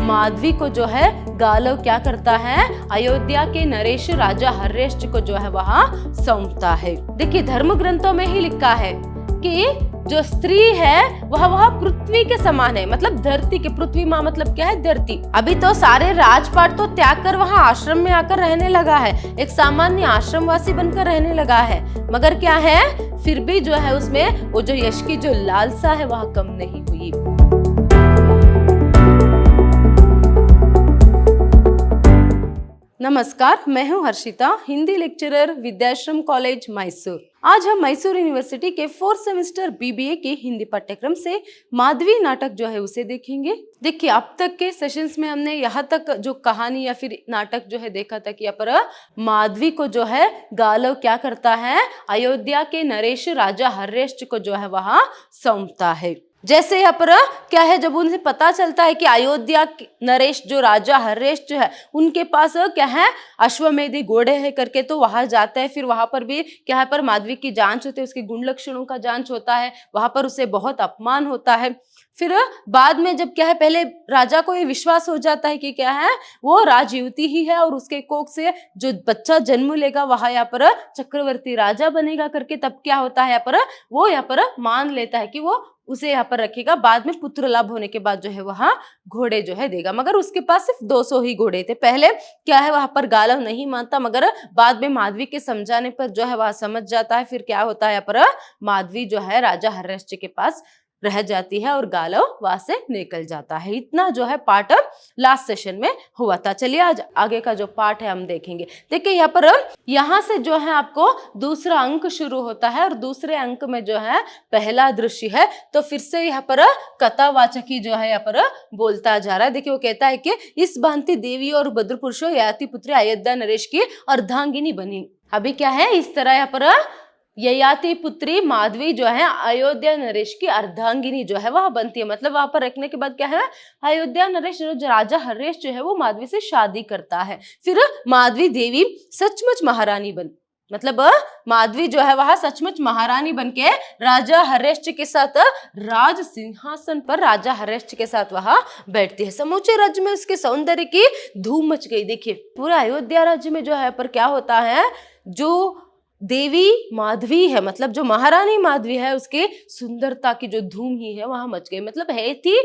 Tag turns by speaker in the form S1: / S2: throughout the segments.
S1: माधवी को जो है गालव क्या करता है, अयोध्या के नरेश राजा हर्षेश्वर को जो है वहां सौंपता है। देखिए धर्म ग्रंथों में ही लिखा है कि जो स्त्री है वह पृथ्वी के समान है, मतलब धरती के, पृथ्वी माँ मतलब क्या है, धरती। अभी तो सारे राजपाट तो त्याग कर वहां आश्रम में आकर रहने लगा है, एक सामान्य आश्रमवासी बनकर रहने लगा है, मगर क्या है फिर भी जो है उसमें वो जो यश की जो लालसा है वह कम नहीं हुई। नमस्कार, मैं हूं हर्षिता, हिंदी लेक्चरर, विद्याश्रम कॉलेज मैसूर। आज हम मैसूर यूनिवर्सिटी के 4th सेमेस्टर बीबीए के हिंदी पाठ्यक्रम से माधवी नाटक जो है उसे देखेंगे। देखिए अब तक के सेशंस में हमने यहाँ तक जो कहानी या फिर नाटक जो है देखा था कि यहाँ पर माधवी को जो है गालव क्या करता है, अयोध्या के नरेश राजा हर्षेश्वर को जो है वहां सौंपता है। जैसे यहाँ पर क्या है, जब उन्हें पता चलता है कि अयोध्या नरेश जो राजा हर्षेश्वर जो है उनके पास क्या है अश्वमेधी घोड़े है करके, तो वहां जाता है। फिर वहां पर भी क्या है पर माधवी की जांच होती है, उसके गुण लक्षणों का जांच होता है, वहां पर उसे बहुत अपमान होता है। फिर बाद में जब क्या है, पहले राजा को ये विश्वास हो जाता है कि क्या है वो राजयुवती ही है और उसके कोख से जो बच्चा जन्म लेगा वहां यहाँ पर चक्रवर्ती राजा बनेगा करके, तब क्या होता है यहाँ पर वो यहाँ पर मान लेता है कि वो उसे यहाँ पर रखेगा। बाद में पुत्र लाभ होने के बाद जो है वहां घोड़े जो है देगा, मगर उसके पास सिर्फ 200 ही घोड़े थे। पहले क्या है वहां पर गालव नहीं मानता, मगर बाद में माधवी के समझाने पर जो है वह समझ जाता है। फिर क्या होता है यहाँ पर माधवी जो है राजा हर्षेश्वर के पास रह जाती है और गालव वहां से निकल जाता है। इतना जो है पार्ट लास्ट सेशन में हुआ था। चलिए आज आगे का जो पार्ट है हम देखेंगे। देखिए यहाँ पर यहाँ से जो है आपको दूसरा अंक शुरू होता है और दूसरे अंक में जो है पहला दृश्य है। तो फिर से यहाँ पर कथावाचक ही जो है यहाँ पर बोलता जा रहा है। देखिए वो कहता है कि इस भांति देवी और भद्र पुरुषों ययाति पुत्री अयोध्या नरेश की अर्धांगिनी बनी। अभी क्या है इस तरह यहाँ पर ययाति पुत्री माधवी जो है अयोध्या नरेश की अर्धांगिनी जो है वह बनती है। मतलब वहां पर रखने के बाद क्या है अयोध्या नरेश जो राजा हर्षेश्वर जो है वो माधवी से शादी करता है। फिर माधवी देवी सचमुच महारानी बन, मतलब माधवी जो है वह सचमुच महारानी बनके राजा हर्षेश्वर के साथ राज सिंहासन पर राजा हर्षेश्वर के साथ वहां बैठती है। समूचे राज्य में उसके सौंदर्य की धूम मच गई। देखिए पूरा अयोध्या राज्य में जो है पर क्या होता है, जो देवी माधवी है मतलब जो महारानी माधवी है उसके सुंदरता की जो धूम ही है वहां मच गई। मतलब है थी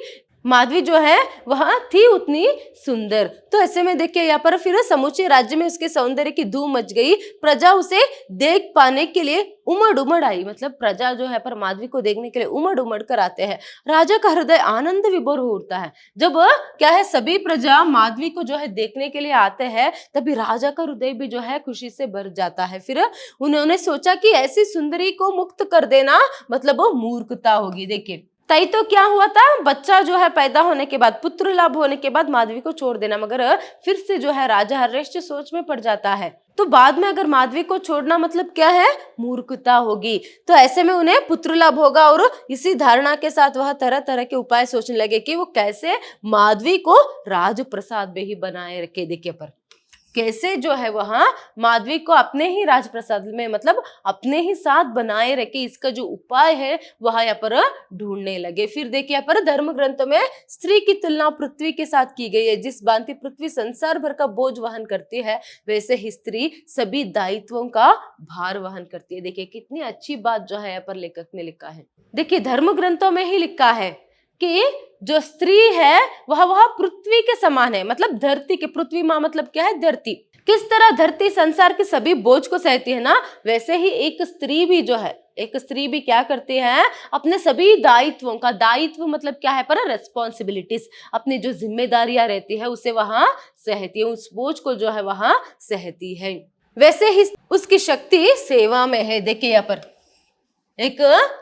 S1: माधवी जो है वह थी उतनी सुंदर। तो ऐसे में देखिए यहाँ पर फिर समूचे राज्य में उसके सौंदर्य की धूम मच गई। प्रजा उसे देख पाने के लिए उमड़ उमड़ आई, मतलब प्रजा जो है पर माधवी को देखने के लिए उमड़ उमड़ कर आते हैं। राजा का हृदय आनंद विभोर हो उठता है। जब क्या है सभी प्रजा माधवी को जो है देखने के लिए आते हैं तभी राजा का हृदय भी जो है खुशी से भर जाता है। फिर उन्होंने सोचा कि ऐसी सुंदरी को मुक्त कर देना मतलब वो मूर्खता होगी। देखिए तई तो क्या हुआ था, बच्चा जो है पैदा होने के बाद, पुत्र लाभ होने के बाद माधवी को छोड़ देना, मगर फिर से जो है राजा हर्षेश्वर सोच में पड़ जाता है। तो बाद में अगर माधवी को छोड़ना मतलब क्या है मूर्खता होगी। तो ऐसे में उन्हें पुत्र लाभ होगा और इसी धारणा के साथ वह तरह तरह के उपाय सोचने लगे कि वो कैसे माधवी को राजप्रसाद में ही बनाए रखे। देखिए पर कैसे जो है वहां माधवी को अपने ही राजप्रसाद में मतलब अपने ही साथ बनाए रखे, इसका जो उपाय है वह यहाँ पर ढूंढने लगे। फिर देखिए यहाँ पर धर्म ग्रंथों में स्त्री की तुलना पृथ्वी के साथ की गई है। जिस भांति पृथ्वी संसार भर का बोझ वहन करती है वैसे ही स्त्री सभी दायित्वों का भार वहन करती है। देखिए कितनी अच्छी बात जो है यहाँ पर लेखक ने लिखा है। देखिए धर्म ग्रंथों में ही लिखा है कि जो स्त्री है वह पृथ्वी के समान है, मतलब धरती के, पृथ्वी माँ मतलब क्या है धरती। किस तरह धरती संसार के सभी बोझ को सहती है ना, वैसे ही एक स्त्री भी जो है, एक स्त्री भी क्या करती है अपने सभी दायित्वों का, दायित्व मतलब क्या है पर रेस्पॉन्सिबिलिटीज, अपनी जो जिम्मेदारियां रहती है उसे वहां सहती है, उस बोझ को जो है वहां सहती है। वैसे ही उसकी शक्ति सेवा में है। देखिए यहाँ पर एक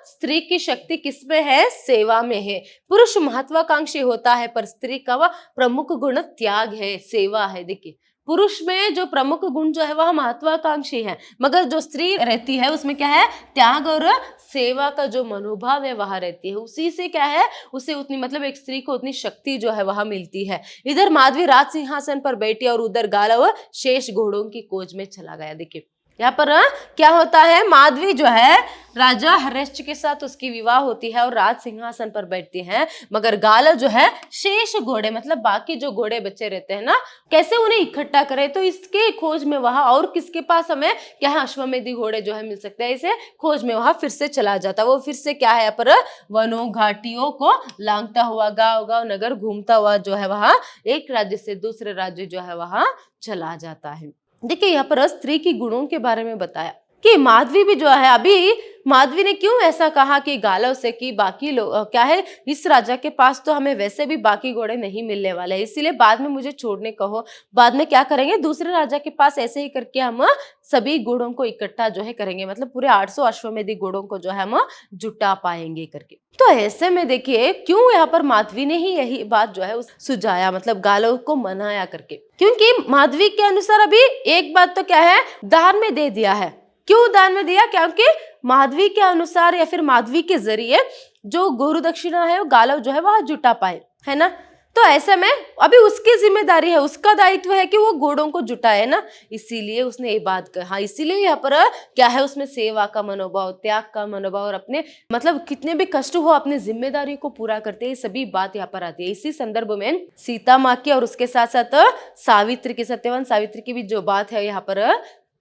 S1: स्त्री की शक्ति किसमें है, सेवा में है। पुरुष महत्वाकांक्षी होता है पर स्त्री का वह प्रमुख गुण त्याग है, सेवा है। देखिए पुरुष में जो प्रमुख गुण जो है वह महत्वाकांक्षी है, मगर जो स्त्री रहती है उसमें क्या है त्याग और सेवा का जो मनोभाव है वहां रहती है। उसी से क्या है उसे उतनी मतलब एक स्त्री को उतनी शक्ति जो है वहां मिलती है। इधर माधवी राज सिंहासन पर बैठी और उधर गालव शेष घोड़ों की खोज में चला गया। देखिए यहाँ पर क्या होता है, माधवी जो है राजा हरिश्च के साथ उसकी विवाह होती है और राज सिंहासन पर बैठती है, मगर गालव जो है शेष घोड़े मतलब बाकी जो घोड़े बचे रहते हैं ना, कैसे उन्हें इकट्ठा करे, तो इसके खोज में वहां और किसके पास हमें क्या है, अश्वमेधी घोड़े जो है मिल सकते हैं, इसे खोज में वहां फिर से चला जाता है। वो फिर से क्या है यहाँ पर वनों घाटियों को लांघता हुआ गांव गांव नगर घूमता हुआ जो है वहां एक राज्य से दूसरे राज्य जो है वहां चला जाता है। देखिए यहाँ पर स्त्री की गुणों के बारे में बताया कि माधवी भी जो है, अभी माधवी ने क्यों ऐसा कहा कि गालव से कि बाकी लोग क्या है, इस राजा के पास तो हमें वैसे भी बाकी घोड़े नहीं मिलने वाले, इसीलिए बाद में मुझे छोड़ने कहो, बाद में क्या करेंगे, दूसरे राजा के पास ऐसे ही करके हम सभी घोड़ों को इकट्ठा जो है करेंगे, मतलब पूरे 800 अश्वमेधी घोड़ों को जो है हम जुटा पाएंगे करके। तो ऐसे में देखिए क्यों यहाँ पर माधवी ने ही यही बात जो है सुझाया, मतलब गालव को मनाया करके, क्योंकि माधवी के अनुसार अभी एक बात तो क्या है, दान में दे दिया है। क्यों दान में दिया, क्योंकि माधवी के अनुसार या फिर माधवी के जरिए जो गुरु दक्षिणा है वो गालव जो है वह जुटा पाए, है ना। तो ऐसे में अभी उसकी जिम्मेदारी है, उसका दायित्व है कि वो घोड़ों को जुटाए ना, इसीलिए उसने ये बात कहा। इसीलिए यहाँ पर क्या है, उसमें सेवा का मनोभाव, त्याग का मनोभाव और अपने मतलब कितने भी कष्ट हो अपने जिम्मेदारी को पूरा करते हैं, सभी बात यहाँ पर आती है। इसी संदर्भ में सीता माँ की और उसके साथ साथ सावित्री की, सत्यवान सावित्री की भी जो बात है यहाँ पर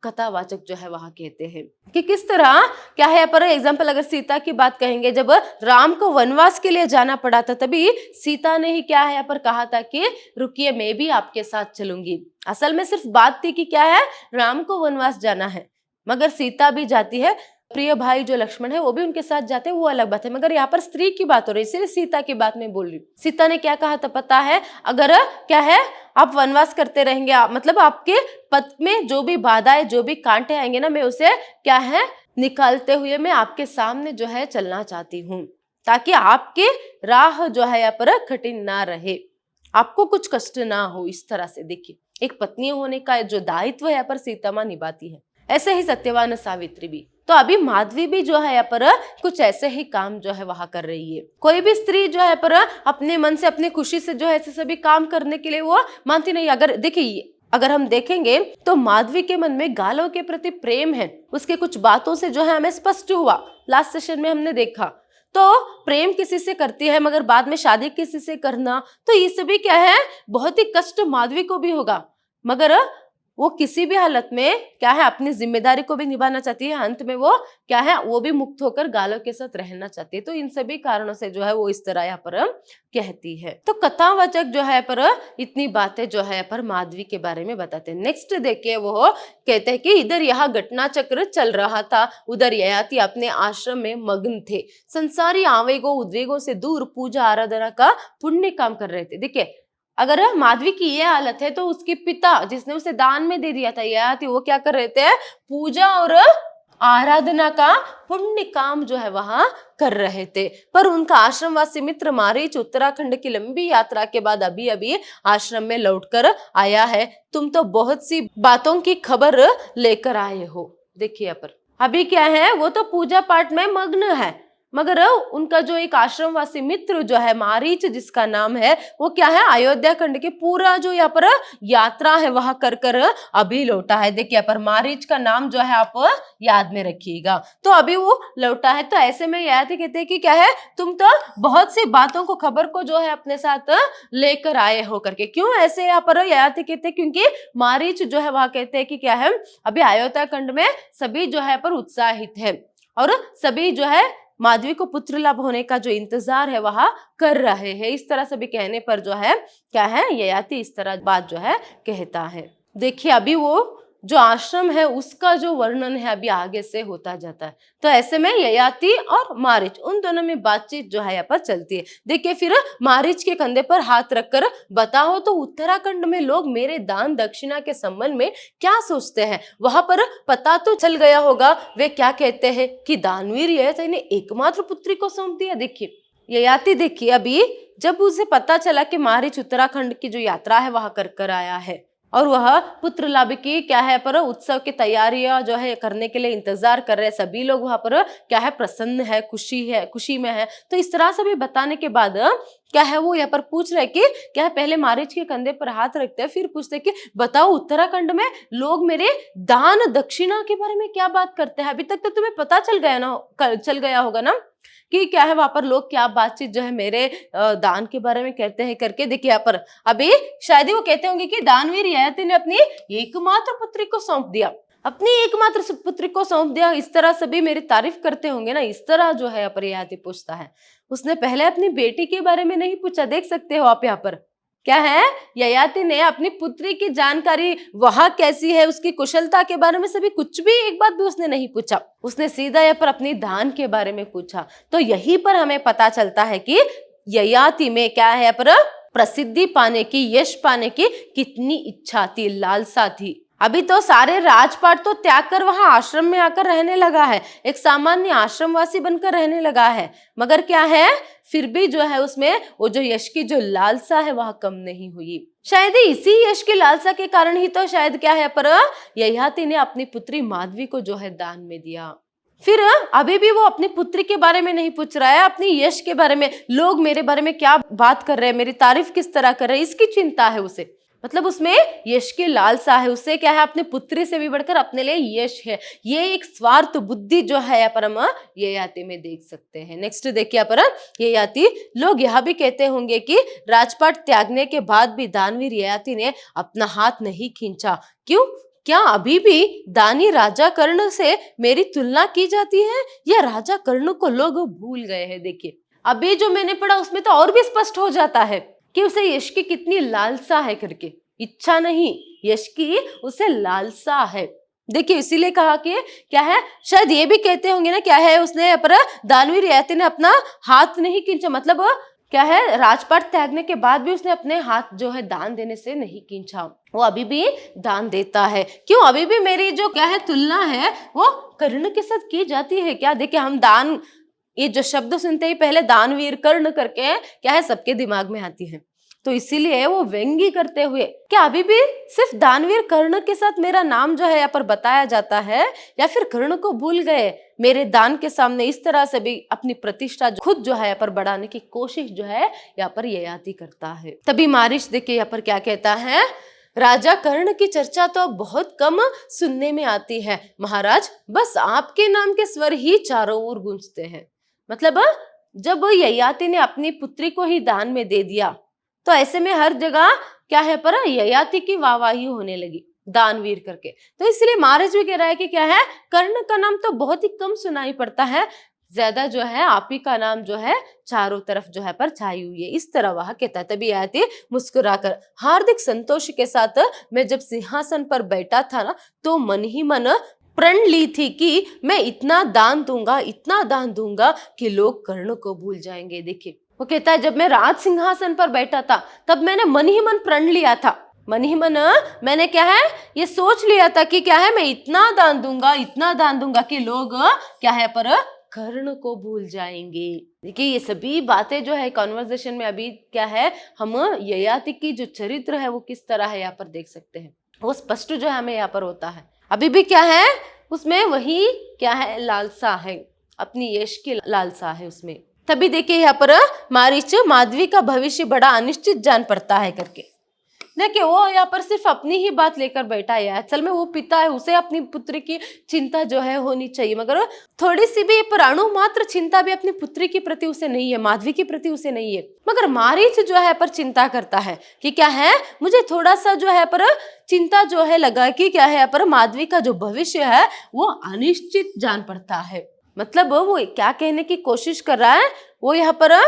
S1: कथावाचक जो है वहां कहते हैं कि किस तरह क्या है। पर एग्जाम्पल अगर सीता की बात कहेंगे, जब राम को वनवास के लिए जाना पड़ा था तभी सीता ने ही क्या है यहाँ पर कहा था कि रुकिए मैं भी आपके साथ चलूंगी। असल में सिर्फ बात थी कि क्या है, राम को वनवास जाना है, मगर सीता भी जाती है, प्रिय भाई जो लक्ष्मण है वो भी उनके साथ जाते हैं, वो अलग बात है, मगर यहाँ पर स्त्री की बात हो रही है, इसलिए सीता की बात मैं बोल रही हूँ। सीता ने क्या कहा था पता है, अगर क्या है आप वनवास करते रहेंगे, मतलब आपके पथ में जो भी बाधाएं जो भी कांटे आएंगे ना, मैं उसे क्या है निकालते हुए मैं आपके सामने जो है चलना चाहती हूँ, ताकि आपके राह जो है यहाँ पर कठिन ना रहे, आपको कुछ कष्ट ना हो। इस तरह से देखिए एक पत्नी होने का जो दायित्व यहाँ पर सीता माँ निभाती है, ऐसे ही सत्यवान सावित्री भी। तो अभी माधवी भी जो है यहाँ पर कुछ ऐसे ही काम जो है वहां कर रही है। कोई भी स्त्री जो है पर अपने मन से अपनी खुशी से जो है ऐसे सभी काम करने के लिए वो मानती नहीं। अगर देखिए अगर हम देखेंगे तो माधवी के मन में गालव के प्रति प्रेम है, उसके कुछ बातों से जो है हमें स्पष्ट हुआ, लास्ट सेशन में हमने देखा। तो प्रेम किसी से करती है मगर बाद में शादी किसी से करना, तो ये सभी क्या है बहुत ही कष्ट माधवी को भी होगा, मगर वो किसी भी हालत में क्या है अपनी जिम्मेदारी को भी निभाना चाहती है, अंत में वो क्या है वो भी मुक्त होकर गालव के साथ रहना चाहती है। तो इन सभी कारणों से जो है वो इस तरह यहाँ पर कहती है। तो कथावाचक जो है पर इतनी बातें जो है पर माधवी के बारे में बताते हैं। नेक्स्ट देखिए वो कहते हैं कि इधर यहाँ घटना चक्र चल रहा था, उधर ययाति अपने आश्रम में मग्न थे, संसारी आवेगों उद्वेगों से दूर पूजा आराधना का पुण्य काम कर रहे थे। देखिए अगर माधवी की ये हालत है तो उसके पिता जिसने उसे दान में दे दिया था ययाति, वो क्या कर रहे थे, पूजा और आराधना का पुण्य काम जो है वहां कर रहे थे। पर उनका आश्रमवासी मित्र मारीच उत्तराखंड की लंबी यात्रा के बाद अभी अभी आश्रम में लौटकर आया है, तुम तो बहुत सी बातों की खबर लेकर आए हो। देखिए पर अभी क्या है, वो तो पूजा पाठ में मग्न है, मगर उनका जो एक आश्रमवासी मित्र जो है मारीच जिसका नाम है, वो क्या है अयोध्या खंड के पूरा जो यहाँ पर यात्रा है वहां कर कर अभी लौटा है। देखिए पर मारीच का नाम जो है आप याद में रखिएगा, तो अभी वो लौटा है। तो ऐसे में ययाति कहते हैं कि क्या है, तुम तो बहुत सी बातों को खबर को जो है अपने साथ लेकर आए हो करके। क्यों ऐसे यहाँ पर ययाति कहते हैं, क्योंकि मारीच जो है वहां कहते हैं कि क्या है अभी अयोध्या खंड में सभी जो है पर उत्साहित है और सभी जो है माधवी को पुत्र लाभ होने का जो इंतजार है वह कर रहे हैं। इस तरह से भी कहने पर जो है क्या है ययाति इस तरह बात जो है कहता है। देखिए अभी वो जो आश्रम है उसका जो वर्णन है अभी आगे से होता जाता है। तो ऐसे में ययाति और मारीच उन दोनों में बातचीत जो है यहाँ पर चलती है। देखिए फिर मारीच के कंधे पर हाथ रखकर बताओ तो उत्तराखंड में लोग मेरे दान दक्षिणा के संबंध में क्या सोचते हैं, वहां पर पता तो चल गया होगा। वे क्या कहते हैं कि दानवीर ययाति ने एकमात्र पुत्री को सौंप दिया। देखिए ययाति देखिए अभी जब उसे पता चला कि मारीच उत्तराखंड की जो यात्रा है वहां कर आया है और वह पुत्र लाभ की क्या है पर उत्सव की तैयारियां जो है करने के लिए इंतजार कर रहे हैं, सभी लोग वहां पर क्या है प्रसन्न है, खुशी में है। तो इस तरह से भी बताने के बाद क्या है वो यहाँ पर पूछ रहे कि क्या है, पहले मारीच के कंधे पर हाथ रखते हैं, फिर पूछते हैं कि बताओ उत्तराखंड में लोग मेरे दान दक्षिणा के बारे में क्या बात करते हैं। अभी तक तो तुम्हें पता चल गया होगा ना कि क्या है वहां पर लोग क्या बातचीत जो है मेरे दान के बारे में कहते हैं करके। देखिए यहाँ पर अभी शायद ही वो कहते होंगे कि दानवीर ययाति ने अपनी एकमात्र पुत्री को सौंप दिया, अपनी एकमात्र पुत्री को सौंप दिया, इस तरह सभी मेरी तारीफ करते होंगे ना, इस तरह जो है यहाँ पर ययाति पूछता है। उसने पहले अपनी बेटी के बारे में नहीं पूछा, देख सकते हो आप यहाँ पर क्या है, ययाति ने अपनी पुत्री की जानकारी वहां कैसी है, उसकी कुशलता के बारे में सभी कुछ भी एक बात भी उसने नहीं पूछा, उसने सीधा यहाँ पर अपनी दान के बारे में पूछा। तो यहीं पर हमें पता चलता है कि ययाति में क्या है पर प्रसिद्धि पाने की, यश पाने की कितनी इच्छा थी, लालसा थी। अभी तो सारे राजपाट तो त्याग कर वहां आश्रम में आकर रहने लगा है, एक सामान्य आश्रमवासी बनकर रहने लगा है, मगर क्या है फिर भी जो है उसमें वो जो यश की जो लालसा है वह कम नहीं हुई। शायद इसी यश की लालसा के कारण ही तो शायद क्या है पर ययाति ने अपनी पुत्री माधवी को जो है दान में दिया। फिर अभी भी वो अपनी पुत्री के बारे में नहीं पूछ रहा है, अपनी यश के बारे में, लोग मेरे बारे में क्या बात कर रहे हैं, मेरी तारीफ किस तरह कर रहे हैं, इसकी चिंता है उसे। मतलब उसमें यश की लालसा है, उससे क्या है अपनी पुत्री से भी बढ़कर अपने लिए यश है, ये एक स्वार्थ बुद्धि जो है यहाँ पर हम ययाति में देख सकते हैं। नेक्स्ट देखिए यहाँ पर ययाति, लोग यह भी कहते होंगे कि राजपाट त्यागने के बाद भी दानवीर ययाति ने अपना हाथ नहीं खींचा, क्यों? क्या अभी भी दानी राजा कर्ण से मेरी तुलना की जाती है या राजा कर्ण को लोग भूल गए हैं? देखिए अभी जो मैंने पढ़ा उसमें तो और भी स्पष्ट हो जाता है कि उसे यश की कितनी लालसा है करके, इच्छा नहीं, यश की उसे लालसा है। देखिए इसीलिए कहा कि क्या है, शायद ये भी कहते होंगे ना क्या है, उसने पर दानवीर ययाति ने अपना हाथ नहीं खींचा, मतलब क्या है राजपाट त्यागने के बाद भी उसने अपने हाथ जो है दान देने से नहीं खींचा, वो अभी भी दान देता है। क्यों? अभी भी मेरी जो क्या है तुलना है वो कर्ण के साथ की जाती है क्या? देखिए हम दान, ये जो शब्द सुनते ही पहले दानवीर कर्ण करके क्या है सबके दिमाग में आती है, तो इसीलिए वो व्यंग्य करते हुए क्या अभी भी सिर्फ दानवीर कर्ण के साथ मेरा नाम जो है यहाँ पर बताया जाता है, या फिर कर्ण को भूल गए, मेरे दान के सामने इस तरह से भी अपनी प्रतिष्ठा खुद जो है यहाँ पर बढ़ाने की कोशिश जो है यहाँ पर ययाति करता है। तभी मारीच देखिए यहाँ पर क्या कहता है, राजा कर्ण की चर्चा तो बहुत कम सुनने में आती है महाराज, बस आपके नाम के स्वर ही चारों ओर गूंजते हैं। मतलब जब ययाति ने अपनी पुत्री को ही दान में दे दिया तो ऐसे में हर जगह क्या है पर ययाति की वाहवाही होने लगी दानवीर करके, तो इसलिए महाराज भी कह रहा है कि क्या है कर्ण का नाम तो बहुत ही कम सुनाई पड़ता है, ज्यादा जो है आप ही का नाम जो है चारों तरफ जो है पर छाई हुई है, इस तरह वह कहता है। तभी ययाति मुस्कुराकर हार्दिक संतोष के साथ, मैं जब सिंहासन पर बैठा था ना तो मन ही मन प्रण ली थी कि मैं इतना दान दूंगा, इतना दान दूंगा कि लोग कर्ण को भूल जाएंगे। देखिए वो कहता है जब मैं राज सिंहासन पर बैठा था तब मैंने मन ही मन प्रण लिया था, मन ही मन मैंने क्या है ये सोच लिया था कि क्या है मैं इतना दान दूंगा, इतना दान दूंगा कि लोग क्या है पर कर्ण को भूल जाएंगे। देखिए ये सभी बातें जो है कॉन्वर्सेशन में अभी क्या है हम ययाति की जो चरित्र है वो किस तरह है यहाँ पर देख सकते हैं, वो स्पष्ट जो है हमें यहाँ पर होता है। अभी भी क्या है उसमें वही क्या है लालसा है, अपनी यश की लालसा है उसमें। तभी देखिए यहाँ पर मारीच माधवी का भविष्य बड़ा अनिश्चित जान पड़ता है करके। देखिए वो यहाँ पर सिर्फ अपनी ही बात लेकर बैठा है, असल में वो पिता है, उसे अपनी पुत्री की चिंता जो है होनी चाहिए, मगर थोड़ी सी भी प्राणु मात्र चिंता भी अपनी पुत्री के प्रति उसे नहीं है, माधवी के प्रति उसे नहीं है। मगर मारीच जो है पर चिंता करता है कि क्या है मुझे थोड़ा सा जो है पर चिंता जो है लगा कि क्या है पर माधवी का जो भविष्य है वो अनिश्चित जान पड़ता है। मतलब वो क्या कहने की कोशिश कर रहा है, वो यहाँ पर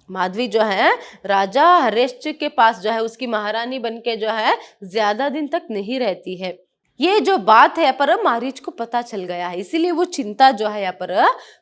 S1: माधवी जो है राजा हरेश्च के पास जो है उसकी महारानी बनके जो है ज्यादा दिन तक नहीं रहती है, ये जो बात है पर मारीच को पता चल गया है, इसीलिए वो चिंता जो है यहाँ पर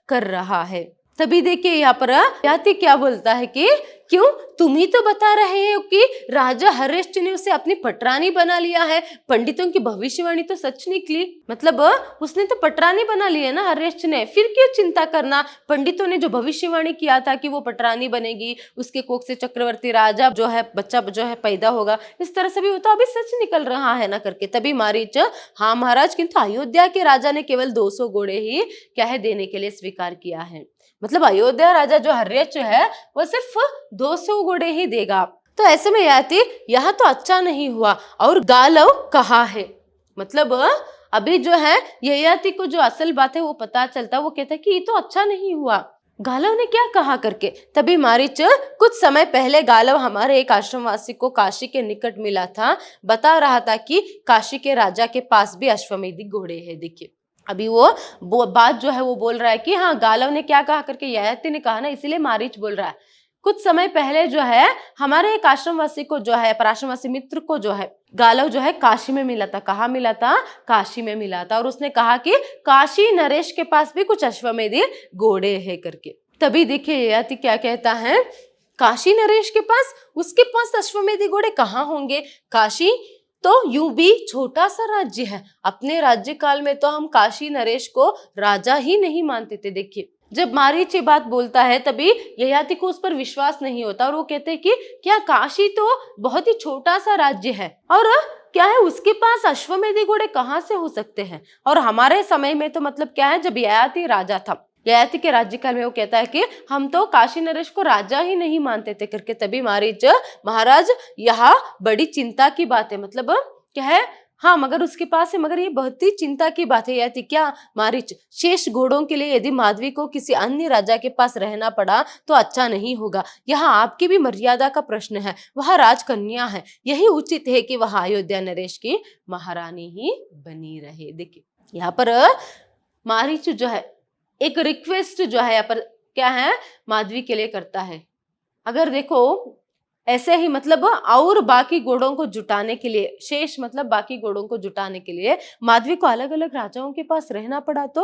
S1: कर रहा है। तभी देखिए यहाँ पर ययाति क्या बोलता है कि क्यों तुम ही तो बता रहे हो कि राजा हरेश्च ने उसे अपनी पटरानी बना लिया है, पंडितों की भविष्यवाणी तो सच निकली, मतलब उसने तो पटरानी बना ली है ना हरेश्च ने, फिर क्यों चिंता करना, पंडितों ने जो भविष्यवाणी किया था कि वो पटरानी बनेगी, उसके कोख से चक्रवर्ती राजा जो है बच्चा जो है पैदा होगा, इस तरह से भी वो तो अभी सच निकल रहा है ना करके। तभी मारीच हाँ महाराज, किंतु अयोध्या के राजा ने केवल 200 घोड़े ही क्या है देने के लिए स्वीकार किया है, मतलब अयोध्या राजा जो हर्यश्व है वो सिर्फ 200 घोड़े ही देगा। तो ऐसे में ययाति यह तो अच्छा नहीं हुआ, और गालव कहाँ है? मतलब अभी जो है ययाति को जो असल बात है वो पता चलता, वो कहता है कि ये तो अच्छा नहीं हुआ, गालव ने क्या कहा करके। तभी मारीच कुछ समय पहले गालव हमारे एक आश्रमवासी को काशी के निकट मिला था, बता रहा था कि काशी के राजा के पास भी अश्वमेधिक घोड़े हैं। देखिए अभी वो बात जो है वो बोल रहा है कि हाँ गालव ने क्या कहा करके, ययाति ने कहा ना, इसीलिए मारीच बोल रहा है। कुछ समय पहले जो है हमारे एक आश्रमवासी को जो है, पराश्रमवासी मित्र को जो है गालव जो है काशी में मिला था। कहाँ मिला था? काशी में मिला था, और उसने कहा कि काशी नरेश के पास भी कुछ अश्वमेधी घोड़े हैं करके। तभी देखिए ययाति क्या कहता है, काशी नरेश के पास, उसके पास अश्वमेधी घोड़े कहाँ होंगे? काशी तो यूं भी छोटा सा राज्य है, अपने राज्य काल में तो हम काशी नरेश को राजा ही नहीं मानते थे। देखिए जब मारीच ये बात बोलता है तभी ययाति को उस पर विश्वास नहीं होता, और वो कहते हैं कि क्या काशी तो बहुत ही छोटा सा राज्य है, और क्या है उसके पास अश्वमेधी घोड़े कहाँ से हो सकते हैं? और हमारे समय में तो मतलब क्या है, जब ययाति राजा था, ययाति के राज्यकाल में वो कहता है कि हम तो काशी नरेश को राजा ही नहीं मानते थे करके। तभी मारीच, महाराज यह बड़ी चिंता की बात है, मतलब क्या है, हाँ मगर उसके पास है, मगर ये बहुत ही चिंता की बात है ययाति। क्या? मारीच, शेष घोड़ों के लिए यदि माधवी को किसी अन्य राजा के पास रहना पड़ा तो अच्छा नहीं होगा। यहाँ आपकी भी मर्यादा का प्रश्न है, वह राजकन्या है, यही उचित है कि वह अयोध्या नरेश की महारानी ही बनी रहे। देखिए यहाँ पर मारीच जो है एक रिक्वेस्ट जो है यहाँ पर क्या है, माधवी के लिए करता है। अगर देखो ऐसे ही मतलब और बाकी घोड़ों को जुटाने के लिए, शेष मतलब बाकी घोड़ों को जुटाने के लिए माधवी को अलग अलग राजाओं के पास रहना पड़ा तो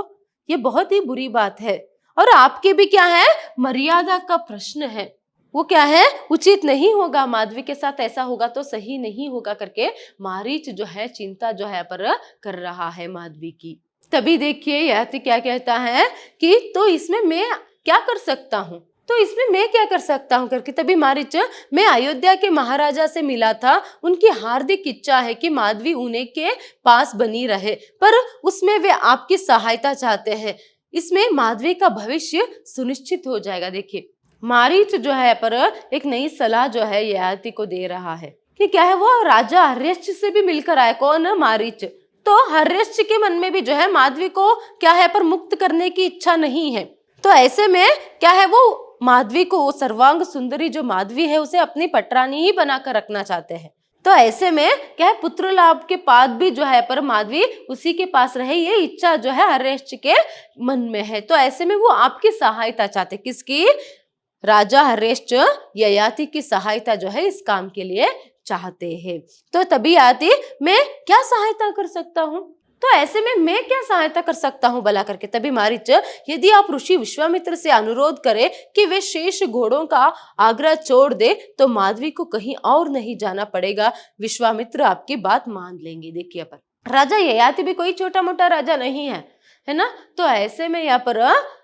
S1: ये बहुत ही बुरी बात है, और आपके भी क्या है, मर्यादा का प्रश्न है, वो क्या है, उचित नहीं होगा, माधवी के साथ ऐसा होगा तो सही नहीं होगा करके मारीच जो है चिंता जो है पर कर रहा है माधवी की। तभी देखिए ययाति क्या कहता है कि तो इसमें मैं क्या कर सकता हूँ, तो इसमें मैं क्या कर सकता हूँ करके। तभी मारीच, मैं अयोध्या के महाराजा से मिला था, उनकी हार्दिक इच्छा है कि माधवी उन्हें के पास बनी रहे, पर उसमें वे आपकी सहायता चाहते हैं, इसमें माधवी का भविष्य सुनिश्चित हो जाएगा। देखिए मारीच जो है पर एक नई सलाह जो है ययाति को दे रहा है कि क्या है, वो राजा हर्यश्व से भी मिलकर आए। कौन? मारीच। तो हर्यश्व के मन में भी जो है माधवी को क्या है पर मुक्त करने की इच्छा नहीं है, तो ऐसे में क्या है, वो माधवी को, वो सर्वांग सुंदरी जो माधवी है उसे अपनी पटरानी ही बनाकर रखना चाहते हैं। तो ऐसे में क्या है, पुत्र लाभ के बाद भी जो है पर माधवी उसी के पास रहे, ये इच्छा जो है हर्यश्व के मन में है। तो ऐसे में वो आपकी सहायता चाहते, किसकी? राजा हर्यश्व ययाति की सहायता जो है इस काम के लिए चाहते हैं। तो तभी आती, मैं क्या सहायता कर सकता हूँ, तो ऐसे में मैं क्या सहायता कर सकता हूँ भला करके। तभी मारीच, यदि आप ऋषि विश्वामित्र से अनुरोध करें कि वे शेष घोड़ों का आग्रह छोड़ दे तो माधवी को कहीं और नहीं जाना पड़ेगा, विश्वामित्र आपकी बात मान लेंगे। देखिए पर राजा ययाति भी कोई छोटा मोटा राजा नहीं है, है ना। तो ऐसे में यहाँ पर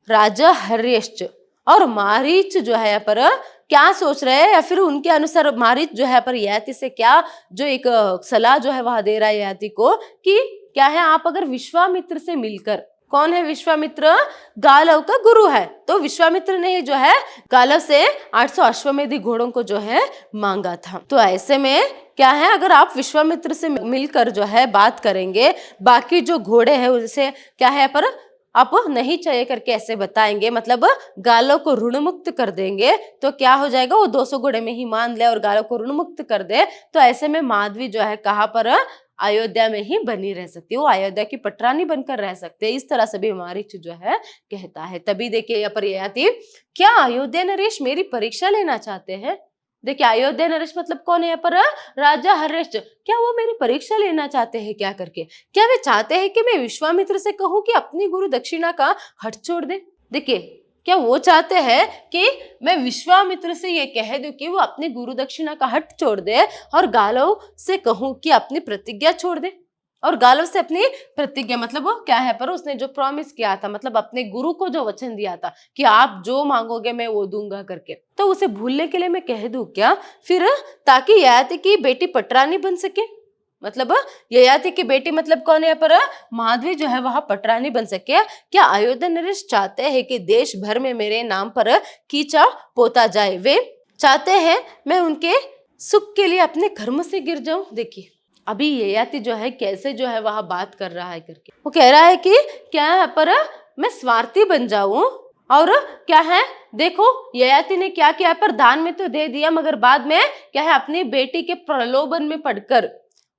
S1: राजा हर्यश्व और मारीच जो है यहाँ पर क्या सोच रहे हैं, या फिर उनके अनुसार मारीच जो है पर ययाति से क्या जो एक सलाह जो है वह दे रहा है ययाति को कि क्या है, आप अगर विश्वामित्र से मिलकर, कौन है विश्वामित्र? गालव का गुरु है, तो विश्वामित्र ने जो है गालव से 800 अश्वमेधी घोड़ों को जो है मांगा था। तो ऐसे में क्या है, अगर आप विश्वामित्र से मिलकर जो है बात करेंगे, बाकी जो घोड़े हैं उनसे क्या है पर आप नहीं चाहिए करके ऐसे बताएंगे, मतलब गालों को ऋण मुक्त कर देंगे, तो क्या हो जाएगा, वो 200 घोड़े में ही मान ले और गालों को ऋण मुक्त कर दे, तो ऐसे में माधवी जो है कहाँ पर, अयोध्या में ही बनी रह सकती है, वो अयोध्या की पटरानी बनकर रह सकते हैं। इस तरह से भी मारीच जो है कहता है। तभी देखिए यहाँ पर ययाति, क्या अयोध्या नरेश मेरी परीक्षा लेना चाहते हैं? देखिए अयोध्या नरेश मतलब कौन है यहाँ पर? राजा हर्यश्व। क्या वो मेरी परीक्षा लेना चाहते हैं क्या करके? क्या वे चाहते हैं कि मैं विश्वामित्र से कहूं कि अपनी गुरु दक्षिणा का हट छोड़ दे? देखिए क्या वो चाहते हैं कि मैं विश्वामित्र से ये कह दूं कि वो अपनी गुरु दक्षिणा का हट छोड़ दे, और गालव से कहूं कि अपनी प्रतिज्ञा छोड़ दे, और गालव से अपनी प्रतिज्ञा मतलब वो क्या है पर उसने जो प्रॉमिस किया था, मतलब अपने गुरु को जो वचन दिया था कि आप जो मांगोगे मैं वो दूंगा करके, तो उसे भूलने के लिए मैं कह दूं क्या फिर, ताकि ययाति की बेटी पटरानी बन सके? मतलब ययाति की बेटी मतलब कौन है यहाँ पर? माधवी जो है वह पटरानी बन सके। क्या अयोध्या नरेश चाहते हैं कि देश भर में मेरे नाम पर कीचा पोता जाए? वे चाहते हैं मैं उनके सुख के लिए अपने कर्म से गिर जाऊं। देखिए अभी ययाति जो है कैसे जो है वह बात कर रहा है करके, वो कह रहा है कि क्या यहाँ पर मैं स्वार्थी बन जाऊं, और क्या है देखो ययाति ने क्या किया पर दान में तो दे दिया, मगर बाद में क्या है अपनी बेटी के प्रलोभन में पड़कर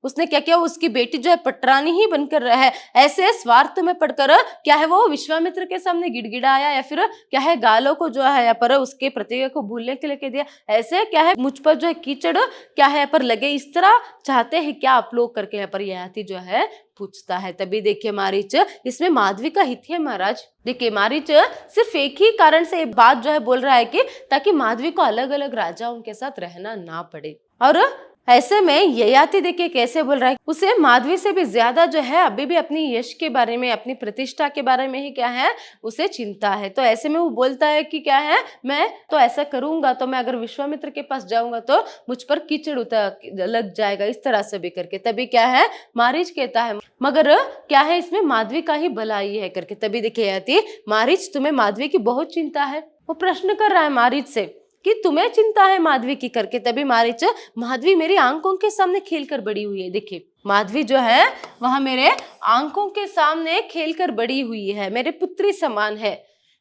S1: उसने क्या किया, उसकी बेटी जो है पटरानी ही बनकर रहा है। ऐसे स्वार्थ में पड़कर क्या है वो विश्वामित्र के सामने गिड़गिड़ाया, या फिर क्या है गालों को जो है यहाँ पर उसके प्रतिज्ञा को भूलने के लिए कह दिया। ऐसे क्या है मुझ पर जो है कीचड़ क्या है यहाँ पर लगे, इस तरह चाहते हैं क्या आप लोग करके यहाँ पर ययाति जो है पूछता है। तभी देखिए मारीच, इसमें माधवी का हित है महाराज। देखिए मारीच सिर्फ एक ही कारण से ये बात जो है बोल रहा है कि ताकि माधवी को अलग अलग राजाओं के साथ रहना ना पड़े। और ऐसे में ययाति देखिए कैसे बोल रहा है, उसे माधवी से भी ज्यादा जो है अभी भी अपनी यश के बारे में, अपनी प्रतिष्ठा के बारे में ही क्या है उसे चिंता है। तो ऐसे में वो बोलता है कि क्या है मैं तो ऐसा करूंगा, तो मैं अगर विश्वामित्र के पास जाऊंगा तो मुझ पर कीचड़ उतर लग जाएगा, इस तरह से भी करके। तभी क्या है मारीच कहता है मगर क्या है इसमें माधवी का ही भलाई है करके। तभी देखिए ययाति, मारीच तुम्हें माधवी की बहुत चिंता है, वो प्रश्न कर रहा है मारीच से कि तुम्हें चिंता है माधवी की करके। तभी मारीच, माधवी मेरी आंखों के सामने खेलकर बड़ी हुई है। देखिए माधवी जो है वह मेरे आंखों के सामने खेलकर बड़ी हुई है, मेरे पुत्री समान है,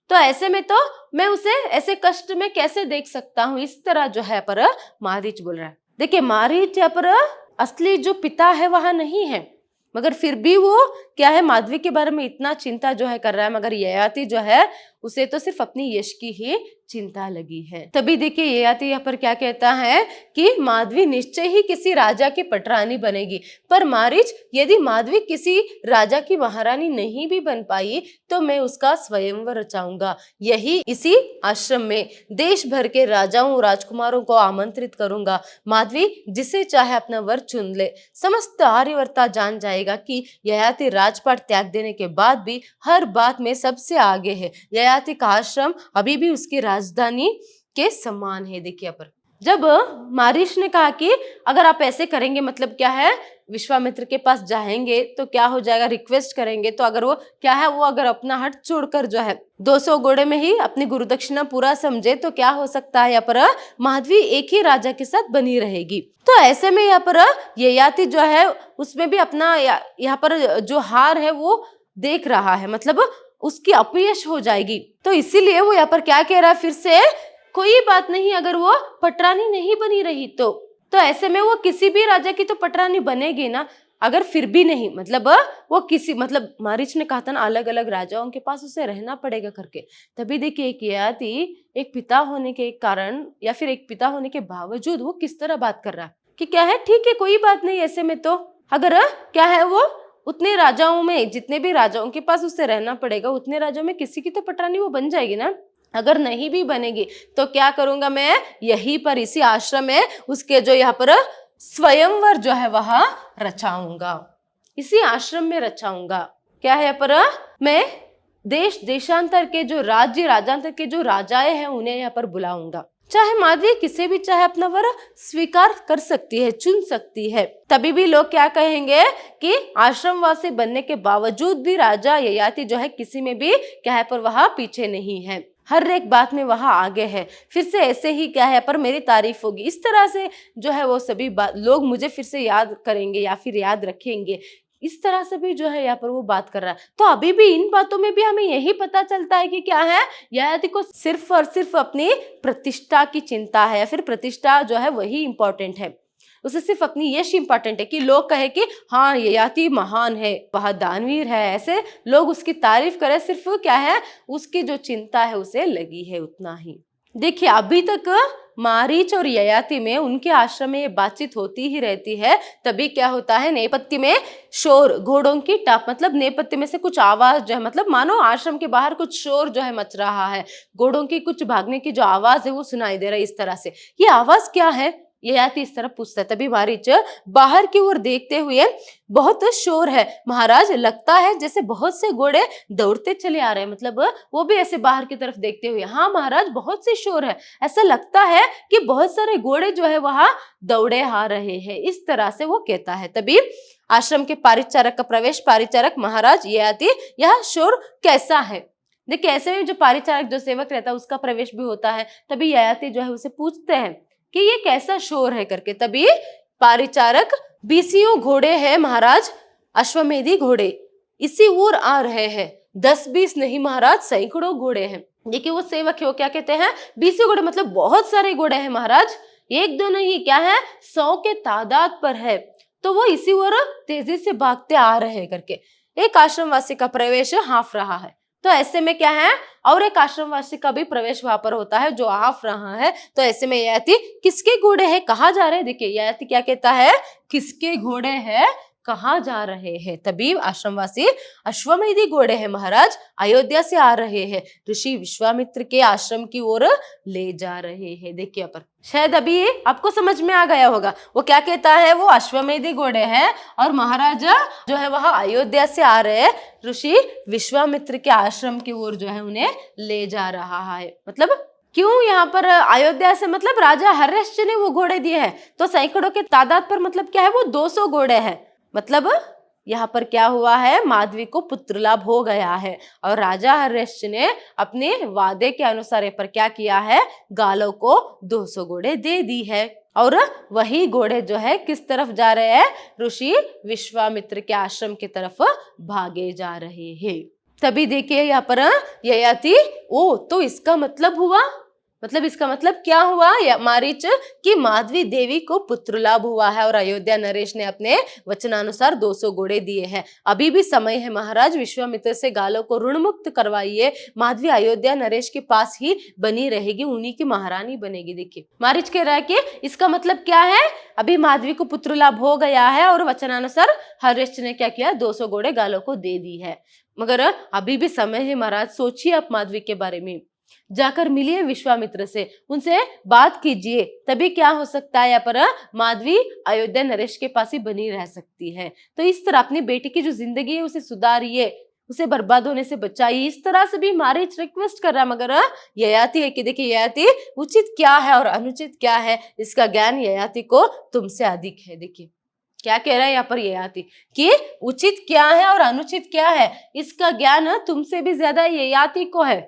S1: तो ऐसे में तो मैं उसे ऐसे कष्ट में कैसे देख सकता हूँ, इस तरह जो है पर मारीच बोल रहा है। देखिए मारीच यहाँ पर असली जो पिता है वह नहीं है, मगर फिर भी वो क्या है माधवी के बारे में इतना चिंता जो है कर रहा है। मगर ययाति जो है उसे तो सिर्फ अपनी यश की ही चिंता लगी है। तभी देखिए ययाति यहाँ पर क्या कहता है कि माधवी निश्चय ही किसी राजा की पटरानी बनेगी, पर मारीच यदि माधवी किसी राजा की महारानी नहीं भी बन पाई तो मैं उसका स्वयंवर रचाऊंगा। यही इसी आश्रम में देश भर के राजाओं राजकुमारों को आमंत्रित करूंगा। माधवी जिसे चाहे अपना वर चुन ले। समस्त आर्यवर्ता जान जाएगा कि ययाति राजपाट त्याग देने के बाद भी हर बात में सबसे आगे है। ययाति का आश्रम अभी भी उसकी राजधानी के समान है। देखिए पर जब मारीच ने कहा कि अगर आप ऐसे करेंगे मतलब क्या है विश्वामित्र के पास जाएंगे तो क्या हो जाएगा, रिक्वेस्ट करेंगे, तो अगर वो क्या है वो अगर अपना हट छोड़कर जो है 200 घोड़े में ही अपनी गुरुदक्षिणा पूरा समझे तो क्या हो सकता है यहाँ पर माधवी एक ही राजा के साथ बनी रहेगी। तो ऐसे में यहाँ पर ययाति जो है उसमें भी अपना यहाँ पर जो हार है वो देख रहा है, मतलब उसकी अपयश हो जाएगी। तो इसीलिए वो यहाँ पर क्या कह रहा है फिर से, कोई बात नहीं अगर वो पटरानी नहीं बनी रही तो ऐसे में वो किसी भी राजा की तो पटरानी बनेगी ना। अगर फिर भी नहीं मतलब वो किसी मतलब मारीच ने कहा था ना अलग अलग राजाओं के पास उसे रहना पड़ेगा करके। तभी देखिए एक ययाति एक पिता होने के कारण या फिर एक पिता होने के बावजूद वो किस तरह बात कर रहा है कि क्या है ठीक है कोई बात नहीं, ऐसे में तो अगर क्या है वो उतने राजाओं में जितने भी राजाओं के पास उसे रहना पड़ेगा उतने राजाओं में किसी की तो पटरानी वो बन जाएगी ना। अगर नहीं भी बनेगी तो क्या करूंगा मैं यहीं पर इसी आश्रम में उसके जो यहाँ पर स्वयंवर जो है वह रचाऊंगा, इसी आश्रम में रचाऊंगा। क्या है पर मैं देश देशांतर के जो राज्य राजांतर के जो राजाएं हैं उन्हें यहाँ पर बुलाऊंगा। चाहे माधवी किसे भी चाहे अपना वर स्वीकार कर सकती है, चुन सकती है। तभी भी लोग क्या कहेंगे कि आश्रमवासी बनने के बावजूद भी राजा ययाति जो है किसी में भी क्या है पर वह पीछे नहीं है, हर एक बात में वह आगे है। फिर से ऐसे ही क्या है पर मेरी तारीफ होगी, इस तरह से जो है वो सभी लोग मुझे फिर से याद करेंगे या फिर याद रखेंगे, इस तरह से भी जो है यहाँ पर वो बात कर रहा है। तो अभी भी इन बातों में भी हमें यही पता चलता है कि क्या है ययाति को सिर्फ और सिर्फ अपनी प्रतिष्ठा की चिंता है, या फिर प्रतिष्ठा जो है वही इंपॉर्टेंट है, उसे सिर्फ अपनी यश इंपॉर्टेंट है कि लोग कहे कि हाँ ययाति महान है, वह दानवीर है, ऐसे लोग उसकी तारीफ करें, सिर्फ क्या है उसकी जो चिंता है उसे लगी है उतना ही। देखिए अभी तक मारीच और ययाति में उनके आश्रम में ये बातचीत होती ही रहती है। तभी क्या होता है नेपथ्य में शोर, घोड़ों की टाप, मतलब नेपथ्य में से कुछ आवाज जो है मतलब मानो आश्रम के बाहर कुछ शोर जो है मच रहा है, घोड़ों की कुछ भागने की जो आवाज है वो सुनाई दे रहा है। इस तरह से ये आवाज क्या है ययाति इस तरह पूछता है। तभी मारीच बाहर की ओर देखते हुए, बहुत शोर है महाराज, लगता है जैसे बहुत से घोड़े दौड़ते चले आ रहे हैं। मतलब वो भी ऐसे बाहर की तरफ देखते हुए, हाँ महाराज बहुत से शोर है, ऐसा लगता है कि बहुत सारे घोड़े जो है वहां दौड़े आ रहे हैं, इस तरह से वो कहता है। तभी आश्रम के परिचारक का प्रवेश। परिचारक, महाराज ययाति यह शोर कैसा है? देखिए ऐसे में जो परिचारक जो सेवक रहता है उसका प्रवेश भी होता है। तभी ययाति जो है उसे पूछते हैं कि ये कैसा शोर है करके। तभी परिचारक, बीसियों घोड़े हैं महाराज, अश्वमेधी घोड़े इसी ओर आ रहे हैं, 10-20 नहीं महाराज, सैकड़ों घोड़े हैं। देखिए वो सेवक है वो क्या कहते हैं, 20 घोड़े मतलब बहुत सारे घोड़े हैं महाराज, एक दो नहीं, क्या है 100 के तादाद पर है, तो वो इसी ओर तेजी से भागते आ रहे हैं करके। एक आश्रमवासी का प्रवेश हाफ रहा है, तो ऐसे में क्या है, और एक आश्रमवासी का भी प्रवेश वहां पर होता है जो हाफ रहा है। तो ऐसे में ययाति, किसके घोड़े हैं, कहाँ जा रहे हैं? देखिए ययाति क्या कहता है, किसके घोड़े हैं, कहाँ जा रहे हैं? तभी आश्रमवासी, अश्वमेधी घोड़े हैं महाराज, अयोध्या से आ रहे हैं, ऋषि विश्वामित्र के आश्रम की ओर ले जा रहे हैं। देखिए पर शायद अभी आपको समझ में आ गया होगा, वो क्या कहता है, वो अश्वमेधी घोड़े हैं और महाराजा जो है वह अयोध्या से आ रहे हैं, ऋषि विश्वामित्र के आश्रम की ओर जो है उन्हें ले जा रहा है। मतलब क्यों यहाँ पर अयोध्या से, मतलब राजा हर्षवर्धन ने वो घोड़े दिए हैं, तो सैकड़ों के तादाद पर मतलब क्या है, वो 200 घोड़े हैं। मतलब यहाँ पर क्या हुआ है, माधवी को पुत्र लाभ हो गया है और राजा हर्षवर्धन ने अपने वादे के अनुसार यहाँ पर क्या किया है, गालों को 200 घोड़े दे दी है। और वही घोड़े जो है किस तरफ जा रहे हैं, ऋषि विश्वामित्र के आश्रम की तरफ भागे जा रहे हैं। तभी देखिए यहाँ पर ययाति, ओ तो इसका मतलब हुआ, मतलब इसका मतलब क्या हुआ, मारीच कि माधवी देवी को पुत्र लाभ हुआ है और अयोध्या नरेश ने अपने वचनानुसार 200 घोड़े दिए हैं। अभी भी समय है महाराज, विश्वामित्र से गालों को ऋण मुक्त करवाइए, माधवी अयोध्या नरेश के पास ही बनी रहेगी, उन्हीं की महारानी बनेगी। देखिए मारीच कह रहा है कि इसका मतलब क्या है, अभी माधवी को पुत्र लाभ हो गया है और वचनानुसार हर्षवर्धन ने क्या किया, 200 घोड़े गालों को दे दी है, मगर अभी भी समय है महाराज, सोचिए आप माधवी के बारे में, जाकर मिलिए विश्वामित्र से, उनसे बात कीजिए, तभी क्या हो सकता है, यहाँ पर माधवी अयोध्या नरेश के पास ही बनी रह सकती है। तो इस तरह अपनी बेटी की जो जिंदगी है उसे सुधारिए, उसे बर्बाद होने से बचाइए, इस तरह से भी मारीच रिक्वेस्ट कर रहा है। मगर ययाति है कि देखिए ययाति, उचित क्या है और अनुचित क्या है इसका ज्ञान ययाति को तुमसे अधिक है। देखिए क्या कह रहा है यहाँ पर ययाति कि उचित क्या है और अनुचित क्या है इसका ज्ञान तुमसे भी ज्यादा ययाति को है।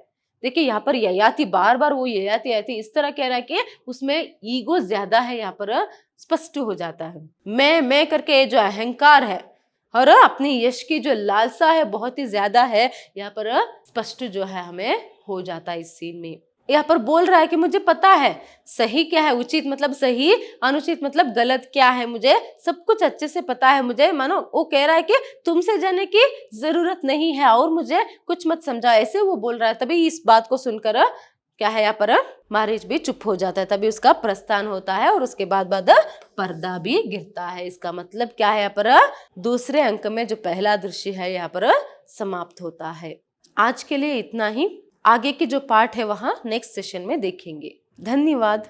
S1: देखिए यहाँ पर ययाति बार बार वो ययाति इस तरह कह रहा है कि उसमें ईगो ज्यादा है, यहाँ पर स्पष्ट हो जाता है। मैं करके जो अहंकार है और अपनी यश की जो लालसा है बहुत ही ज्यादा है, यहाँ पर स्पष्ट जो है हमें हो जाता है इस सीन में। यहाँ पर बोल रहा है कि मुझे पता है सही क्या है, उचित मतलब सही, अनुचित मतलब गलत क्या है, मुझे सब कुछ अच्छे से पता है। मुझे मानो वो कह रहा है कि तुमसे जानने की जरूरत नहीं है और मुझे कुछ मत समझा, ऐसे वो बोल रहा है। तभी इस बात को सुनकर क्या है यहाँ पर मारीच भी चुप हो जाता है। तभी उसका प्रस्थान होता है और उसके बाद पर्दा भी गिरता है। इसका मतलब क्या है, यहाँ पर दूसरे अंक में जो पहला दृश्य है यहाँ पर समाप्त होता है। आज के लिए इतना ही, आगे की जो पार्ट है वहां नेक्स्ट सेशन में देखेंगे। धन्यवाद।